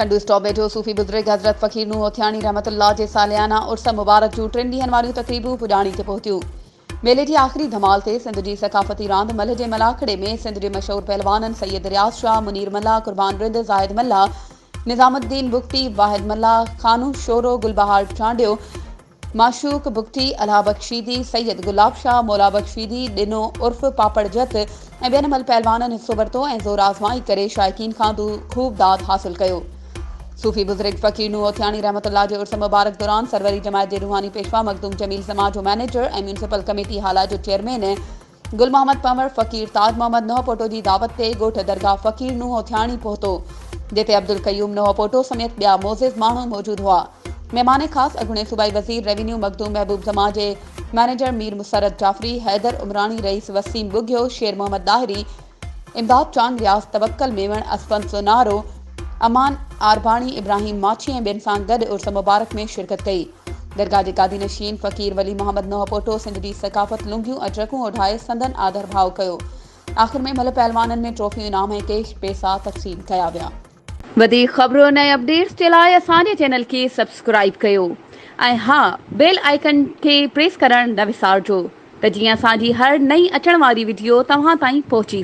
Khandu stop वेठो सूफ़ी बुज़ुर्ग हज़रत फ़कीर नूह होथियाणी रहमतुल्लाह जे सालियाना उर्स मुबारक जूं 3 ॾींहनि वारियूं तक़रीबूं पुॼाणी ते पहुतियूं। मेले जी आख़िरी धमाल ते सिंध जी सक़ाफ़ती रांदि मल्ह जे मलाखड़े में सिंध जे मशहूर पहलवाननि सैयद रियाज़ शाह, मुनीर मल्ला, कुर्बान रिंद, ज़ाहिद मल्ला, निज़ामुद्दीन बुगटी, वाहिद मल्ला, खानू शोरो, गुलबहार चांडियो, माशूक बुगटी, अला बख्शीदी, सैयद गुलाब शाह, मौला बख्शीदी, डिनो उर्फ पापड़ जत ऐं ॿियनि मल पहलवाननि हिस्सो वरितो ऐं ज़ोर आज़माई करे शाइकीन खां ख़ूब दाद हासिल कयो। सूफ़ी बुज़ुर्ग फ़कीर नूह होथियाणी रहमतुल्लाह जे उर्स मुबारक दौरान सरवरी जमायत जे रूहानी पेशवा मखदूम जमील समाज जो मैनेजर ऐं म्यूनिसिपल कमेटी हाला जो चेयरमैन गुल मोहम्मद पंवर फ़कीर ताज मोहम्मद नोहपोटो जी दावत ते ॻोठ दरगाह फ़कीर नूह होथियाणी पहुतो, जिते अब्दुल कयूम नोहपोटो समेत ॿिया मोज़िज़ माण्हू मौजूद हुआ। मेहमान ख़ास अॻूणे सूबाई वज़ीर रेवेन्यू मखदूम महबूब जमा जे मैनेजर मीर मुसरत जाफ़री, हैदर उमरानी, रईस वसीम बुग्यो, शेर मोहम्मद दाहिरी, इमदाद चांद, रियाज़ तवक्कल मेवण, असफन सोनारो, अमान आरबाणी, इब्राहिम माछी ऐं ॿियनि सां गॾु उर्स मुबारक में शिरकत कई। दरगाह जे कादी नशीन फ़कीर वली मोहम्मद नोहपोटो सिंध जी सक़ाफ़त लुंगियूं अजरकूं ओढाए संदन आदर भाव कयो। आख़िर में मल पहलवाननि में ट्रॉफियूं इनाम ऐं कैश पैसा तक़सीम कया विया। वधीक ख़बरुनि ऐं अपडेट्स जे लाइ असांजे चैनल खे सब्सक्राइब कयो ऐं हा, बेल आइकन खे प्रेस करणु न विसारिजो त जीअं असांजी हर नई अचण वारी वीडियो तव्हां ताईं पहुची सघे।